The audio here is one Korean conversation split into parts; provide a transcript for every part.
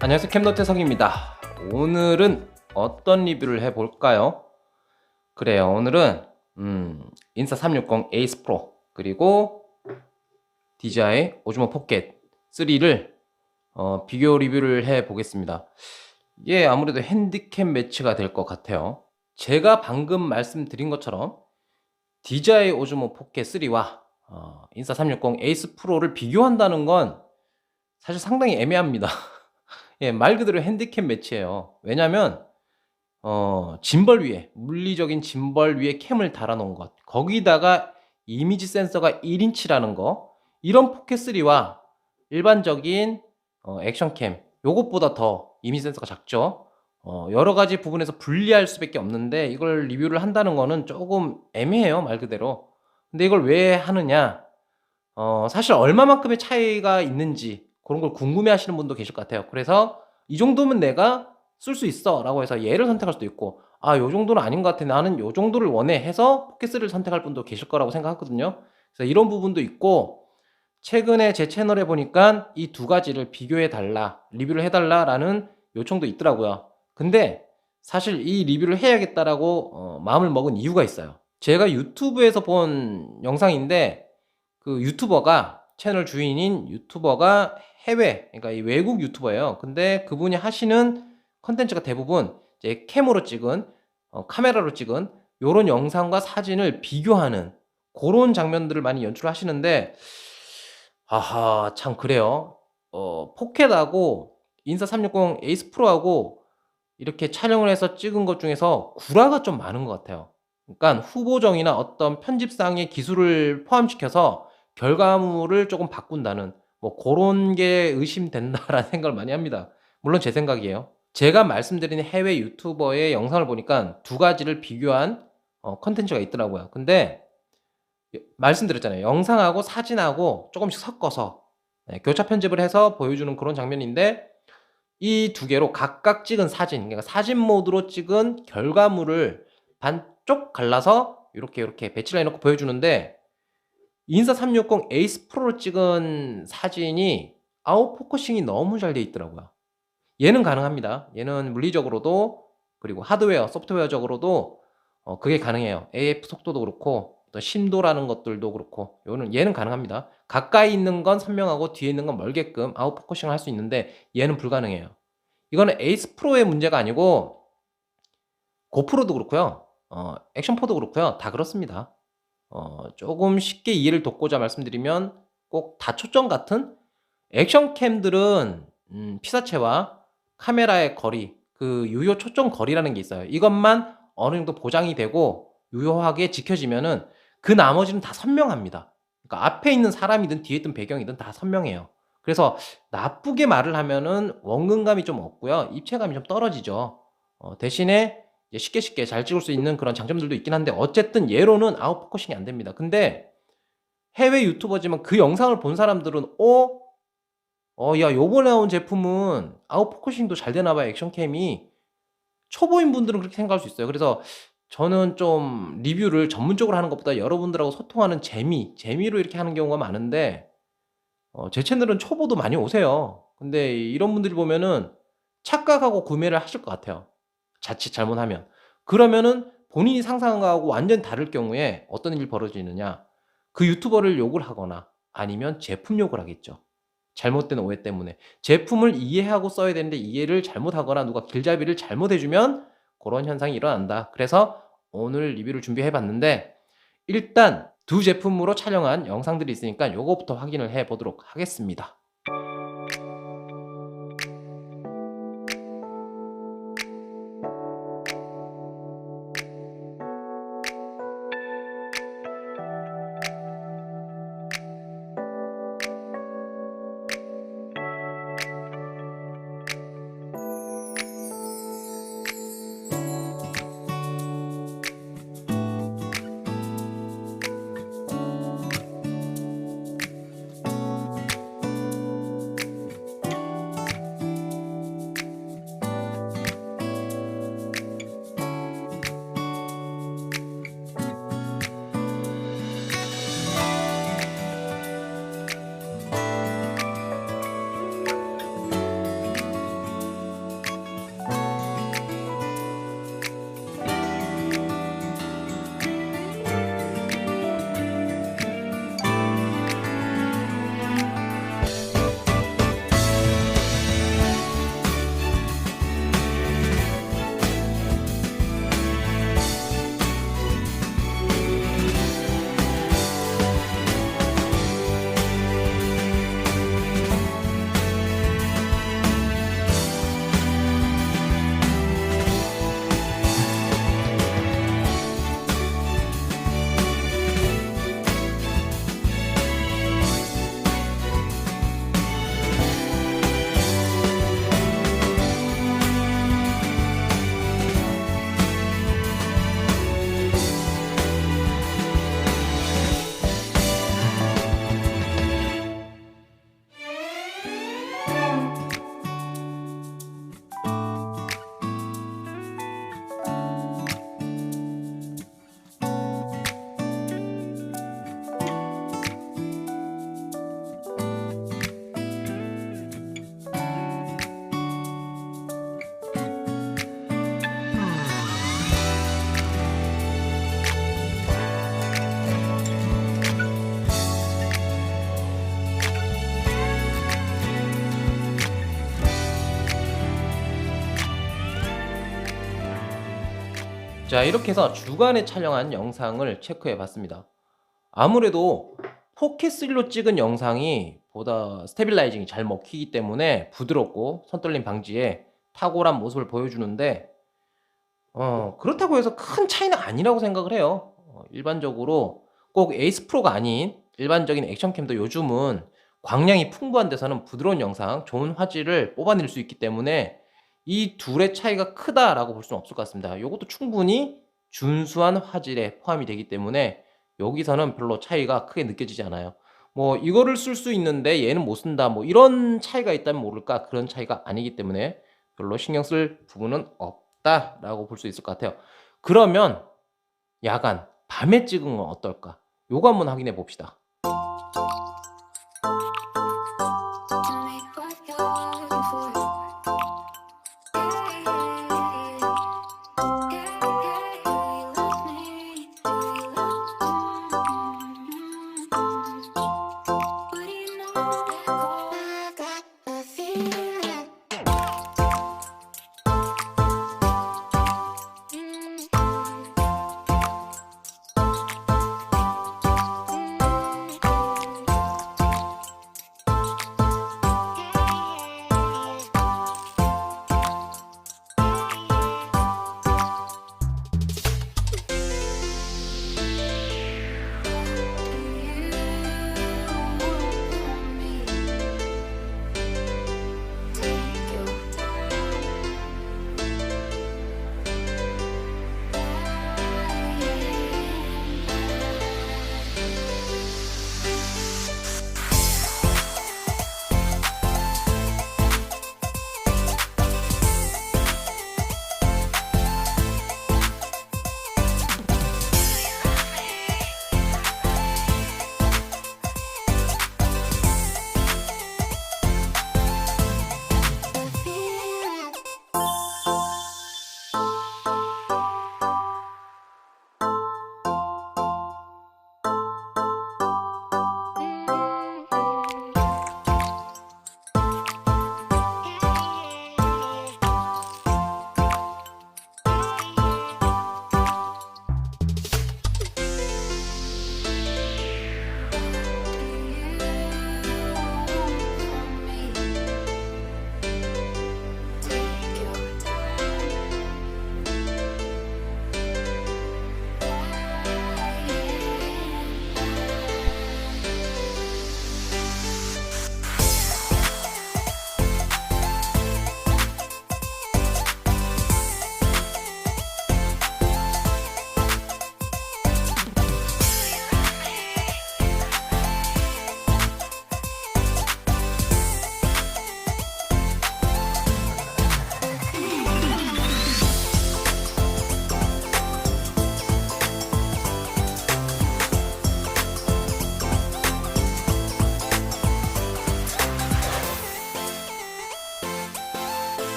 안녕하세요, 캠노태성입니다. 오늘은 어떤 리뷰를 해볼까요? 그래요, 오늘은 인싸 360 에이스 프로 그리고 DJI 오즈모 포켓 3를 비교 리뷰를 해보겠습니다. 이게 아무래도 핸디캠 매치가 될 것 같아요. 제가 방금 말씀드린 것처럼 DJI 오즈모 포켓 3와 인싸 360 에이스 프로를 비교한다는 건 사실 상당히 애매합니다. 예, 말 그대로 핸디캠 매치예요. 왜냐면 짐벌 위에, 물리적인 짐벌 위에 캠을 달아 놓은 것, 거기다가 이미지 센서가 1인치라는 거, 이런 포켓3와 일반적인 액션캠, 요것보다 더 이미지 센서가 작죠. 여러 가지 부분에서 분리할 수밖에 없는데 이걸 리뷰를 한다는 거는 조금 애매해요, 말 그대로. 근데 이걸 왜 하느냐? 사실 얼마만큼의 차이가 있는지 그런 걸 궁금해 하시는 분도 계실 것 같아요. 그래서 이 정도면 내가 쓸 수 있어 라고 해서 얘를 선택할 수도 있고, 요 정도는 아닌 것 같아, 나는 요 정도를 원해 해서 포켓3를 선택할 분도 계실 거라고 생각하거든요. 그래서 이런 부분도 있고, 최근에 제 채널에 보니까 이 두 가지를 비교해 달라, 리뷰를 해달라 라는 요청도 있더라고요. 근데 사실 이 리뷰를 해야겠다라고 마음을 먹은 이유가 있어요. 제가 유튜브에서 본 영상인데, 그 유튜버가, 채널 주인인 유튜버가 해외, 그러니까 이 외국 유튜버예요. 근데 그분이 하시는 컨텐츠가 대부분 이제 캠으로 찍은, 카메라로 찍은 요런 영상과 사진을 비교하는 그런 장면들을 많이 연출을 하시는데, 아하, 참 그래요. 포켓하고 인사 360 에이스 프로하고 이렇게 촬영을 해서 찍은 것 중에서 구라가 좀 많은 것 같아요. 그러니까 후보정이나 어떤 편집상의 기술을 포함시켜서 결과물을 조금 바꾼다는, 뭐 그런 게 의심된다라는 생각을 많이 합니다. 물론 제 생각이에요. 제가 말씀드린 해외 유튜버의 영상을 보니까 두 가지를 비교한 컨텐츠가 있더라고요. 근데 말씀드렸잖아요. 영상하고 사진하고 조금씩 섞어서 교차 편집을 해서 보여주는 그런 장면인데, 이 두 개로 각각 찍은 사진, 그러니까 사진 모드로 찍은 결과물을 반쪽 갈라서 이렇게 배치를 해놓고 보여주는데, 인사 360 에이스 프로로 찍은 사진이 아웃포커싱이 너무 잘 돼 있더라고요. 얘는 가능합니다. 얘는 물리적으로도 그리고 하드웨어, 소프트웨어적으로도 그게 가능해요. AF 속도도 그렇고 어떤 심도라는 것들도 그렇고 얘는 가능합니다. 가까이 있는 건 선명하고 뒤에 있는 건 멀게끔 아웃포커싱을 할 수 있는데 얘는 불가능해요. 이거는 에이스 프로의 문제가 아니고 고프로도 그렇고요. 액션4도 그렇고요. 다 그렇습니다. 조금 쉽게 이해를 돕고자 말씀드리면, 꼭 다초점 같은 액션캠들은 피사체와 카메라의 거리, 그 유효 초점 거리라는 게 있어요. 이것만 어느 정도 보장이 되고 유효하게 지켜지면은 그 나머지는 다 선명합니다. 그러니까 앞에 있는 사람이든 뒤에 있던 배경이든 다 선명해요. 그래서 나쁘게 말을 하면은 원근감이 좀 없고요. 입체감이 좀 떨어지죠. 대신에 이제 쉽게 잘 찍을 수 있는 그런 장점들도 있긴 한데, 어쨌든 얘로는 아웃포커싱이 안 됩니다. 근데 해외 유튜버지만 그 영상을 본 사람들은 야, 요번에 나온 제품은 아웃포커싱도 잘 되나 봐요, 액션캠이. 초보인 분들은 그렇게 생각할 수 있어요. 그래서 저는 좀 리뷰를 전문적으로 하는 것보다 여러분들하고 소통하는 재미로 이렇게 하는 경우가 많은데, 제 채널은 초보도 많이 오세요. 근데 이런 분들이 보면은 착각하고 구매를 하실 것 같아요, 자칫 잘못하면. 그러면은 본인이 상상한 거하고 완전히 다를 경우에 어떤 일이 벌어지느냐, 그 유튜버를 욕을 하거나 아니면 제품 욕을 하겠죠. 잘못된 오해 때문에. 제품을 이해하고 써야 되는데 이해를 잘못하거나 누가 길잡이를 잘못해주면 그런 현상이 일어난다. 그래서 오늘 리뷰를 준비해 봤는데, 일단 두 제품으로 촬영한 영상들이 있으니까 요거부터 확인을 해 보도록 하겠습니다. 자, 이렇게 해서 주간에 촬영한 영상을 체크해 봤습니다. 아무래도 4K3로 찍은 영상이 보다 스테빌라이징이 잘 먹히기 때문에 부드럽고 손떨림 방지에 탁월한 모습을 보여주는데 그렇다고 해서 큰 차이는 아니라고 생각을 해요. 일반적으로 꼭 에이스 프로가 아닌 일반적인 액션캠도 요즘은 광량이 풍부한 데서는 부드러운 영상, 좋은 화질을 뽑아낼 수 있기 때문에 이 둘의 차이가 크다라고 볼 수는 없을 것 같습니다. 이것도 충분히 준수한 화질에 포함이 되기 때문에 여기서는 별로 차이가 크게 느껴지지 않아요. 뭐 이거를 쓸 수 있는데 얘는 못 쓴다, 뭐 이런 차이가 있다면 모를까, 그런 차이가 아니기 때문에 별로 신경 쓸 부분은 없다라고 볼 수 있을 것 같아요. 그러면 야간, 밤에 찍은 건 어떨까? 요거 한번 확인해 봅시다.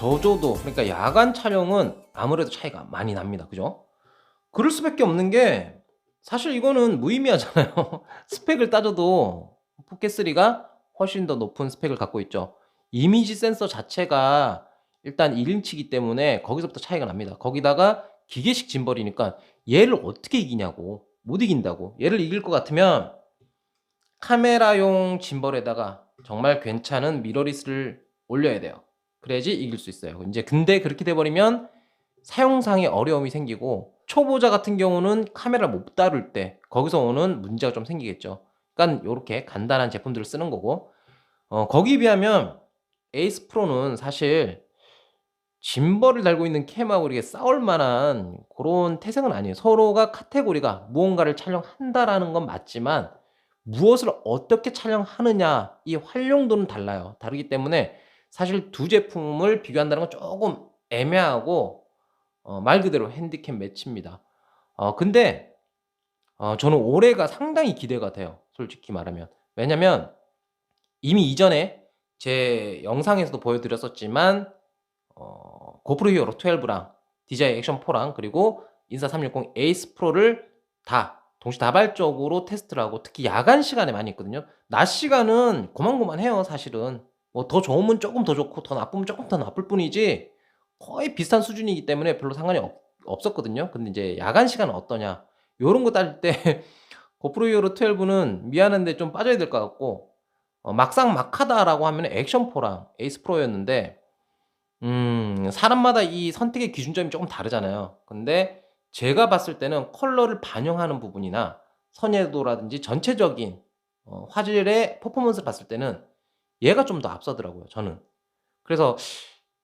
저조도, 그러니까 야간 촬영은 아무래도 차이가 많이 납니다. 그죠? 그럴 수밖에 없는 게 사실 이거는 무의미하잖아요. 스펙을 따져도 4K3가 훨씬 더 높은 스펙을 갖고 있죠. 이미지 센서 자체가 일단 1인치이기 때문에 거기서부터 차이가 납니다. 거기다가 기계식 짐벌이니까 얘를 어떻게 이기냐고. 못 이긴다고. 얘를 이길 것 같으면 카메라용 짐벌에다가 정말 괜찮은 미러리스를 올려야 돼요. 그래야지 이길 수 있어요. 이제 근데 그렇게 돼버리면 사용상의 어려움이 생기고, 초보자 같은 경우는 카메라를 못 다룰 때 거기서 오는 문제가 좀 생기겠죠. 그러니까 요렇게 간단한 제품들을 쓰는 거고, 거기에 비하면 에이스 프로는 사실 짐벌을 달고 있는 캠하고 이렇게 싸울 만한 그런 태생은 아니에요. 서로가 카테고리가 무언가를 촬영한다라는 건 맞지만 무엇을 어떻게 촬영하느냐, 이 활용도는 달라요. 다르기 때문에 사실 두 제품을 비교한다는 건 조금 애매하고 말 그대로 핸디캡 매치입니다. 근데 저는 올해가 상당히 기대가 돼요. 솔직히 말하면. 왜냐면 이미 이전에 제 영상에서도 보여드렸었지만 고프로 히어로 12랑 DJI 액션 4랑 그리고 인사 360 에이스 프로를 다 동시다발적으로 테스트를 하고 특히 야간 시간에 많이 했거든요. 낮 시간은 고만고만해요 사실은. 뭐 더 좋으면 조금 더 좋고 더 나쁘면 조금 더 나쁠 뿐이지 거의 비슷한 수준이기 때문에 별로 상관이 없었거든요. 근데 이제 야간 시간은 어떠냐 요런 거 따질 때 고프로 히어로 12는 미안한데 좀 빠져야 될 것 같고 막상 막하다라고 하면 액션 4랑 에이스 프로였는데 사람마다 이 선택의 기준점이 조금 다르잖아요. 근데 제가 봤을 때는 컬러를 반영하는 부분이나 선회도라든지 전체적인 화질의 퍼포먼스를 봤을 때는 얘가 좀 더 앞서더라고요 저는. 그래서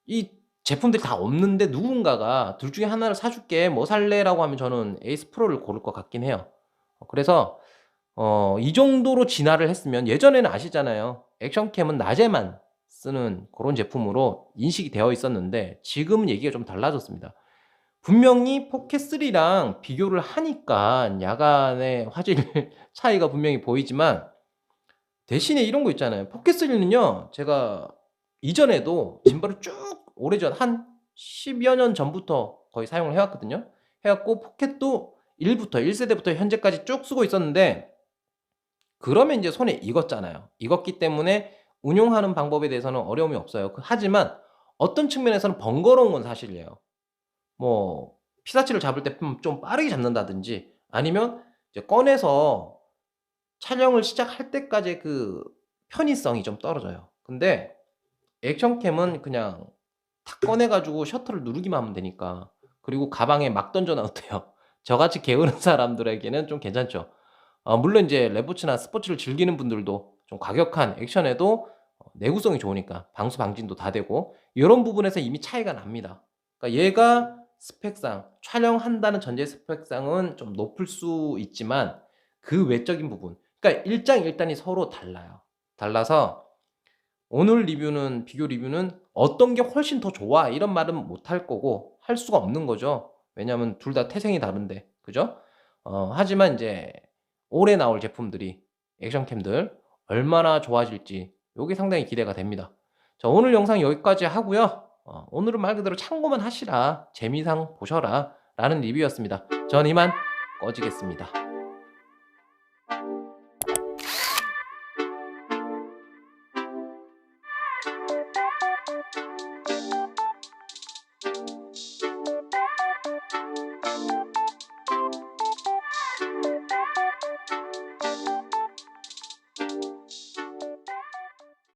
이 제품들이 다 없는데 누군가가 "둘 중에 하나를 사 줄게. 뭐 살래?"라고 하면 저는 에이스 프로를 고를 것 같긴 해요. 그래서 이 정도로 진화를 했으면 예전에는 아시잖아요. 액션캠은 낮에만 쓰는 고런 제품으로 인식이 되어 있었는데 지금은 얘기가 좀 달라졌습니다. 분명히 포켓3랑 비교를 하니까 야간의 화질 차이가 분명히 보이지만 대신에 이런 거 있잖아요. 포켓3는요. 제가 이전에도 짐벌을 쭉 오래전 한 10여 년 전부터 거의 사용을 해 왔거든요. 해 갖고 포켓도 1 세대부터 현재까지 쭉 쓰고 있었는데 그러면 인제 손에 익었잖아요. 익었기 때문에 운용하는 방법에 대해서는 어려움이 없어요. 하지만 어떤 측면에서는 번거로운 건 사실이에요. 뭐 피사체를 잡을 때 좀 빠르게 잡는다든지 아니면 이제 꺼내서 촬영을 시작할 때까지의 그 편의성이 좀 떨어져요. 근데 액션캠은 그냥 탁 꺼내 가지고 셔터를 누르기만 하면 되니까. 그리고 가방에 막 던져 놔도 돼요. 저같이 게으른 사람들에게는 좀 괜찮죠. 물론 인제 레포츠나 스포츠를 즐기는 분들도 좀 과격한 액션에도 내구성이 좋으니까 방수 방진도 다 되고 요런 부분에서 이미 차이가 납니다. 그러니까 얘가 스펙상 촬영한다는 전제 스펙상은 좀 높을 수 있지만 그 외적인 부분 그러니까 일장일단이 서로 달라요. 달라서 오늘 리뷰는 비교 리뷰는 "어떤 게 훨씬 더 좋아." 이런 말은 못 할 거고 할 수가 없는 거죠. 왜냐하면 둘 다 태생이 다른데. 그죠? 하지만 인제 올해 나올 제품들이 액션캠들 얼마나 좋아질지 요게 상당히 기대가 됩니다. 자 오늘 영상 여기까지 하고요. 오늘은 말 그대로 참고만 하시라. 재미상 보셔라 라는 리뷰였습니다. 전 이만 꺼지겠습니다.